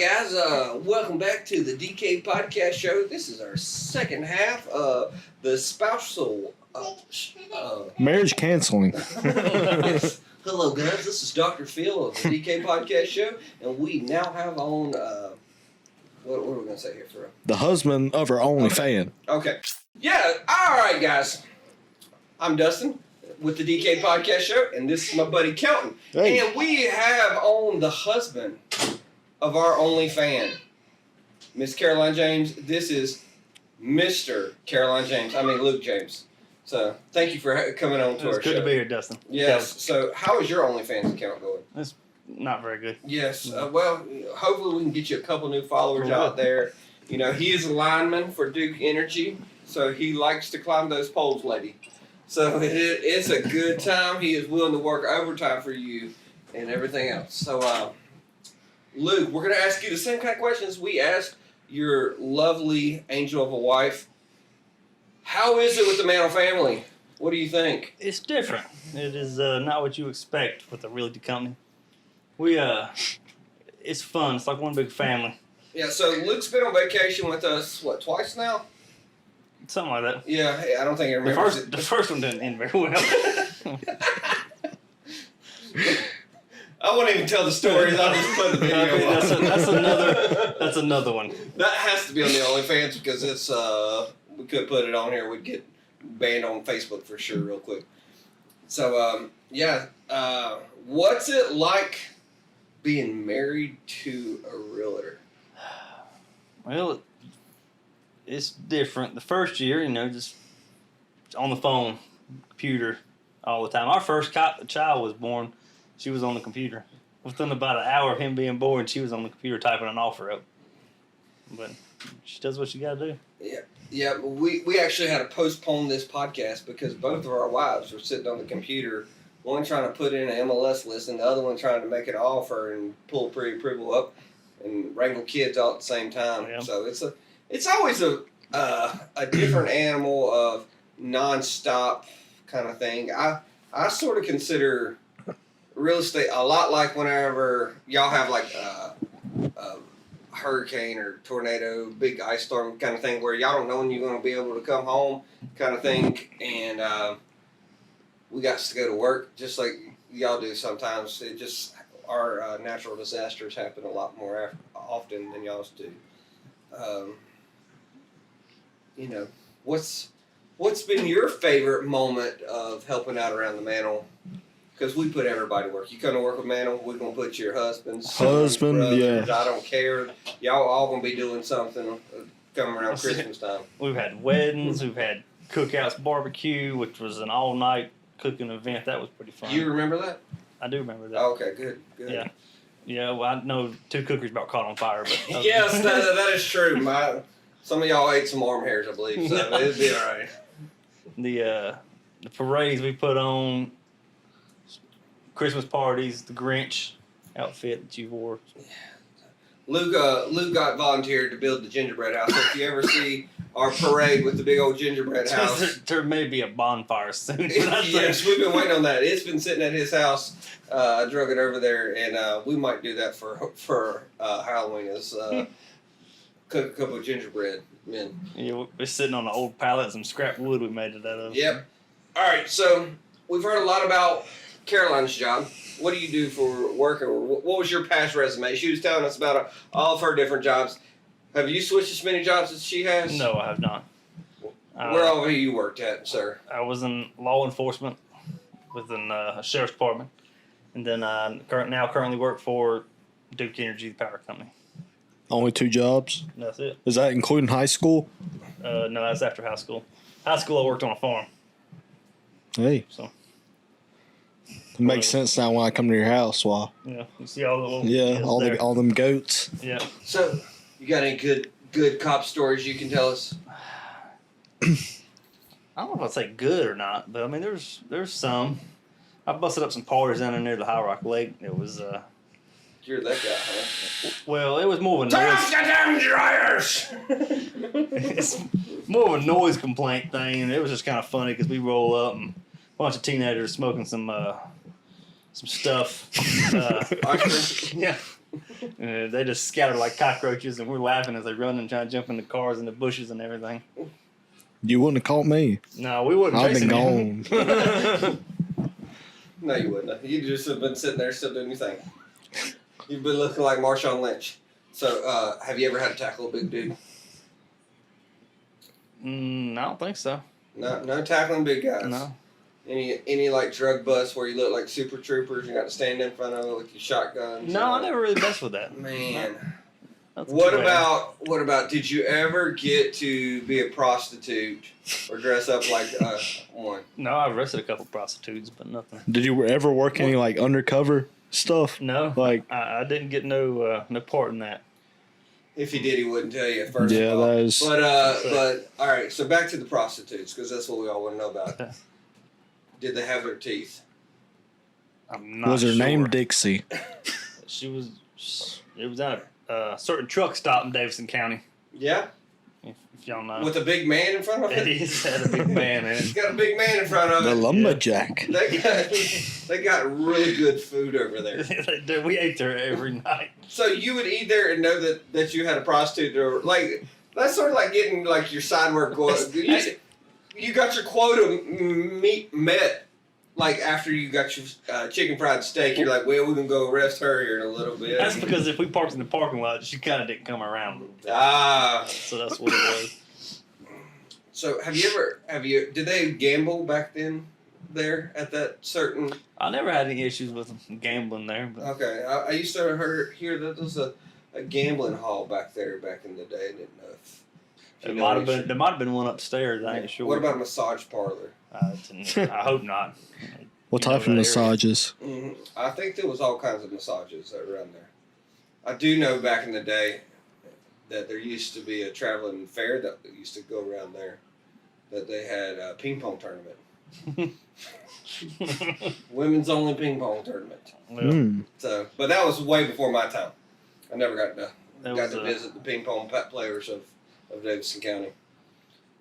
guys, welcome back to the DK Podcast Show. This is our second half of the spousal marriage canceling. Hello guys, this is Dr. Phil of the DK Podcast Show, and we now have on, what are we going to say here for the husband of our only fan. Okay. Yeah, alright guys. I'm Dustin with the DK Podcast Show, and this is my buddy Kelton. Hey. And we have on the husband of our only fan, Miss Caroline James. This is Mr. Caroline James. I mean Luke James. So thank you for coming on to our show. It's good to be here, Dustin. Yes. So how is your OnlyFans account going? It's not very good. Yes. Well, hopefully we can get you a couple new followers out there. You know, he is a lineman for Duke Energy, so he likes to climb those poles, lady. So it's a good time. He is willing to work overtime for you and everything else. So, Luke, we're going to ask you the same kind of questions we asked your lovely angel of a wife. How is it with the Mantle family? What do you think? It's different. It is not what you expect with a realty company. It's fun. It's like one big family. Yeah, so Luke's been on vacation with us, what, twice now? Something like that. Yeah, I don't think I remember. The first one didn't end very well. I won't even tell the stories. I'll just put the video That's another one. That has to be on the OnlyFans because it's we could put it on here. We'd get banned on Facebook for sure real quick. So what's it like being married to a realtor? Well, it's different. The first year, just on the phone, computer all the time. Our first child was born. She was on the computer. Within about an hour of him being born, she was on the computer typing an offer up. But she does what she got to do. Yeah. We actually had to postpone this podcast because both of our wives were sitting on the computer. One trying to put in an MLS list, and the other one trying to make an offer and pull pre-approval up and wrangle kids all at the same time. Yeah. So it's always a different animal of nonstop kind of thing. I sort of consider real estate a lot like whenever y'all have like a hurricane or tornado, big ice storm kind of thing where y'all don't know when you're going to be able to come home kind of thing. And we got to go to work just like y'all do sometimes. It just, our natural disasters happen a lot more often than y'all's do. What's been your favorite moment of helping out around the Mantle? Because we put everybody to work. You come to work with Mantle, we're going to put your husband, brothers, yeah. I don't care. Y'all all going to be doing something coming around Christmas time. We've had weddings. We've had cookouts, barbecue, which was an all-night cooking event. That was pretty fun. You remember that? I do remember that. Oh, okay, good. Yeah. Yeah, well, I know 2 cookers about caught on fire. But Yes, that is true. Some of y'all ate some arm hairs, I believe, so it'll be all right. The parades we put on, Christmas parties, the Grinch outfit that you wore. Luke got volunteered to build the gingerbread house. So if you ever see our parade with the big old gingerbread house, there may be a bonfire soon. Yes, we've been waiting on that. It's been sitting at his house. I drug it over there, and we might do that for Halloween. Is cook a couple of gingerbread men. Yeah, we're sitting on an old pallet and some scrap wood we made it out of. Yep. All right, so we've heard a lot about Caroline's job. What do you do for work, or what was your past resume? She was telling us about all of her different jobs. Have you switched as many jobs as she has? No, I have not. Where all have you worked at, sir? I was in law enforcement within a sheriff's department, and then I currently work for Duke Energy, the power company. Only 2 jobs? That's it. Is that including high school? No, that's after high school. High school, I worked on a farm. Hey. So. It makes sense now when I come to your house. Wow. Yeah, you see all the little all them goats. Yeah. So, you got any good cop stories you can tell us? I don't know if I'd say good or not, but I mean, there's some. I busted up some parties down there near the High Rock Lake. It was You're that guy, huh? well, it was more of a Turn noise. off the damn dryers! It's more of a noise complaint thing, and it was just kind of funny because we roll up and a bunch of teenagers smoking some stuff. Ice cream? Yeah. And they just scatter like cockroaches, and we're laughing as they run and try to jump in the cars and the bushes and everything. You wouldn't have caught me. No, we wouldn't. I've been chasing gone. No, you wouldn't. You'd just have been sitting there still doing your thing. You've been looking like Marshawn Lynch. So, have you ever had to tackle a big dude? I don't think so. No tackling big guys. No. Any like drug busts where you look like super troopers? You got to stand in front of it with your shotguns. No, I never really messed with that. Man, Nothing what too bad. about? Did you ever get to be a prostitute or dress up like one? No, I arrested a couple prostitutes, but nothing. Did you ever work any like undercover stuff? No, Like, I didn't get no part in that. If he did, he wouldn't tell you. First yeah, of all. that is. But all right. So back to the prostitutes because that's what we all want to know about. Did they have their teeth? I'm not Was her sure. name Dixie? She was. It was at a certain truck stop in Davidson County. Yeah. If y'all know. With a big man in front of It it. is had a big man in It's it. got a big man in front of The it. lumberjack. They got really good food over there. Dude, we ate there every night. So you would eat there and know that you had a prostitute, or like that's sort of like getting like your side work quota. You got your quota meat met. Like after you got your chicken fried steak, you're like, well, we can go arrest her here in a little bit. That's because if we parked in the parking lot, she kind of didn't come around. Ah. So that's what it was. So did they gamble back then there at that certain? I never had any issues with gambling there. But Okay, I used to hear that there was a gambling hall back there back in the day. I didn't know if there might have been one upstairs. I ain't sure. What about a massage parlor? I hope not. What You know type of that area. massages? I think there was all kinds of massages around there. I do know back in the day that there used to be a traveling fair that used to go around there. That they had a ping pong tournament, women's only ping pong tournament. Mm. So, but that was way before my time. I never got to was, visit the ping pong players of Davidson County.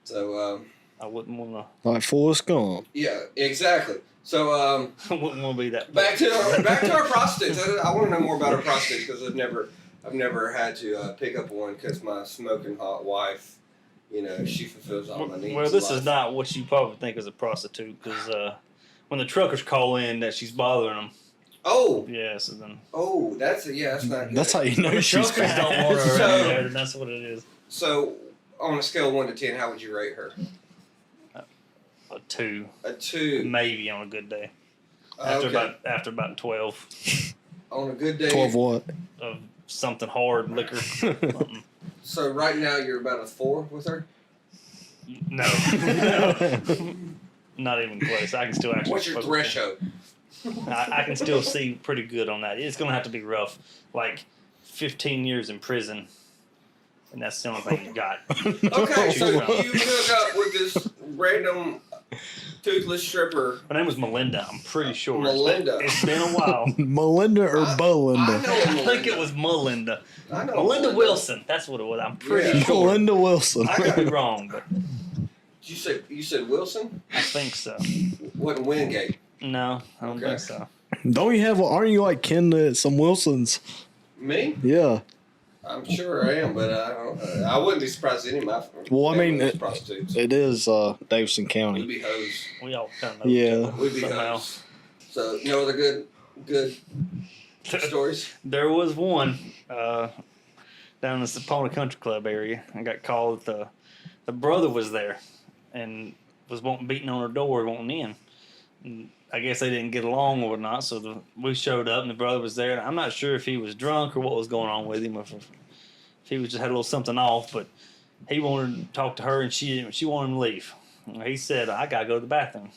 So, I wouldn't want Like Forrest Gump. yeah, exactly. So, to. Wouldn't want to be that. back to our prostitutes. I want to know more about our prostitutes because I've never had to pick up one because my smoking hot wife, she fulfills all my needs. Well, in this life. is not what you probably think is a prostitute because when the truckers call in that she's bothering them. Oh, Yeah, so then that's not good. That's how you know the she's truckers don't fast. want her So- around there. That's what it is. So, on a scale of 1 to 10, how would you rate her? A 2, A 2. maybe on a good day. After about 12 on a good day. 12 what? of something hard, liquor. Something. So right now you're about a 4 with her. No, not even close. I can still actually. What's your focus. threshold? I can still see pretty good on that. It's gonna have to be rough, like 15 years in prison, and that's the only thing you got. Okay, so Choose you hook up with this random toothless stripper. Her name was Melinda. I'm pretty sure. Melinda. It's been a while. Melinda or I Belinda? know I Melinda. think it was Melinda. I know Melinda Wilson. That's what it was. I'm pretty Yeah. sure. Melinda Wilson. I I could be wrong, but You said Wilson? I think so. Wasn't Wingate? No, I don't Okay. think so. Don't you have? Aren't you like kin to some Wilsons? Me? Yeah. I'm sure I am, but I don't. I wouldn't be surprised if any of my Well, I mean, family was prostitutes. It is Davidson We'd County. be hoes. We all kind of know Yeah. each other We'd be somehow. hoes. So no other good stories. There was one down in the Sapona Country Club area. I got called. The brother was there and was beating on her door, wanting in. And I guess they didn't get along or not, so we showed up and the brother was there. I'm not sure if he was drunk or what was going on with him, or if he was just had a little something off. But he wanted to talk to her and she wanted him to leave. And he said, "I gotta go to the bathroom,"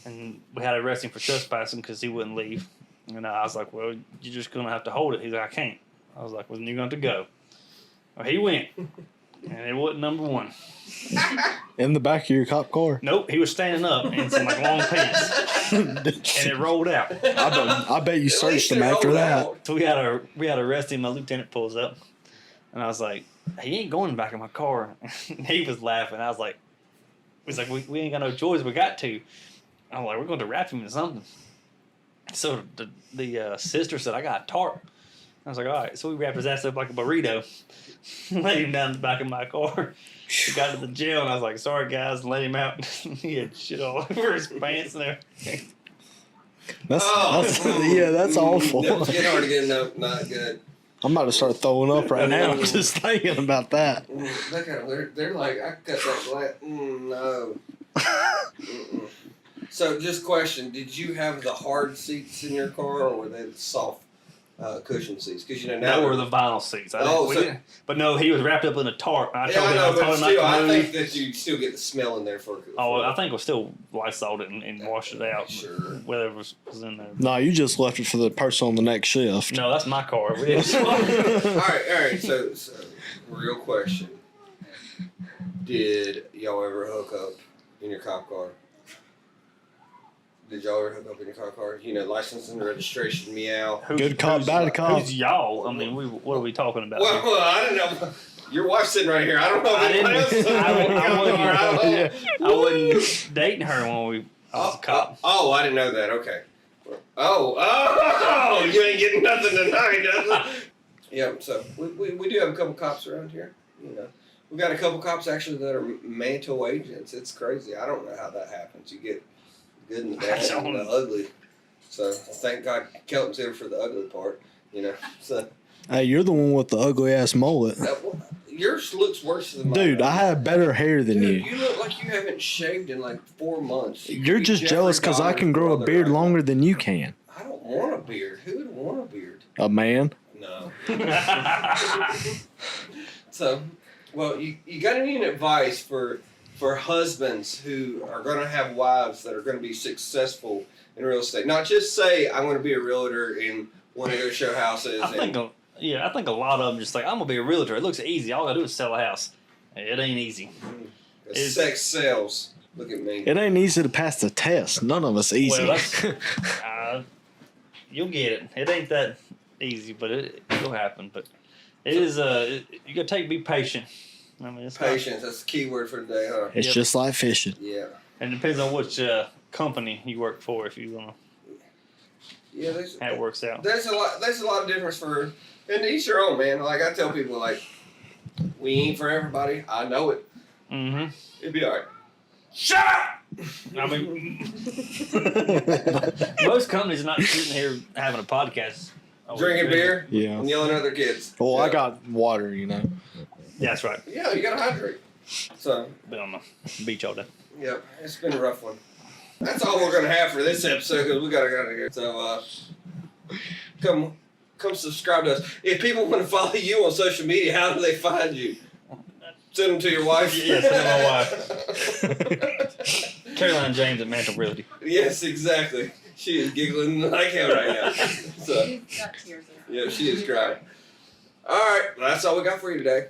and we had to arrest him for trespassing because he wouldn't leave. And I was like, "Well, you're just gonna have to hold it." He's like, "I can't." I was like, "Well, then you're going to go." Well, he went, and it wasn't number one. In the back of your cop car. Nope, he was standing up in some like long pants, and it rolled out. I bet you At least searched him they're after old that. out. So we had to arrest him. My lieutenant pulls up, and I was like, "He ain't going back in my car." And he was laughing. I was like, "He's like, we ain't got no choice. We got to." I'm like, "We're going to wrap him in something." So the sister said, "I got a tarp." I was like, all right. So we wrapped his ass up like a burrito, laid him down in the back of my car. We got to the jail, and I was like, sorry, guys, and let him out. He had shit all over his pants and everything. That's awful. It's getting hard to get enough. Not good. I'm about to start throwing up right now just thinking about that. Look at them. They're like, I cut that glass. No. Mm-mm. So, just question: did you have the hard seats in your car, or were they the soft cushion seats? Because now That were the vinyl seats. But no, he was wrapped up in a tarp. I told him, but still, not to I move. think that you still get the smell in there for. I think we'll still Lysol it and wash it out. Sure. Whatever was in there. No, you just left it for the person on the next shift. No, that's my car. We didn't all right. So, real question: did y'all ever hook up in your cop car? Did y'all ever hook up in your cop car? License and registration, meow. Good cop, bad cop. Who's y'all? I mean, what are we talking about? Well, I don't know. Your wife's sitting right here. I don't know if anyone else. I wasn't dating her when I was a cop. I didn't know that. Okay. Oh, you ain't getting nothing tonight, does it? Yep. So we do have a couple cops around here. We got a couple cops actually that are Mantle agents. It's crazy. I don't know how that happens. You get good and the bad and the ugly. So thank God Kelton's here for the ugly part. So. Hey, you're the one with the ugly ass mullet. Yours looks worse than mine. Dude, I have better hair than you. You look like you haven't shaved in like 4 months. You're just jealous because I can grow a beard longer than you can. I don't want a beard. Who would want a beard? A man? No. So, well, you got any advice for husbands who are going to have wives that are going to be successful in real estate? Not just say, I want to be a realtor and want to go show houses. I think a lot of them just like, I'm going to be a realtor. It looks easy. All I got to do is sell a house. It ain't easy. Sex sells. Look at me. It ain't easy to pass the test. None of us easy. Well, you'll get it. It ain't that easy, but it'll happen. But it is, you got to be patient. I mean, it's patience. That's the key word for today, huh? It's just like fishing. Yeah. And it depends on which company you work for if you want to. Yeah, how it works out. There's a lot of difference and each your own, man. Like I tell people, like we ain't for everybody. I know it. Mm-hmm. It'd be all right. Shut up! I mean, most companies are not sitting here having a podcast, drinking beer, yeah, and yelling at their kids. Well, I got water, Yeah, that's right. Yeah, you gotta hydrate. So, been on the beach all day. Yep, it's been a rough one. That's all we're gonna have for this episode because we gotta get out of here. So, come subscribe to us. If people want to follow you on social media, how do they find you? Send them to your wife. Yeah, send them to my wife. Caroline James at Mantle Realty. Yes, exactly. She is giggling like hell right now. So, She's got tears in her eyes. yeah, she is crying. All right, well, that's all we got for you today.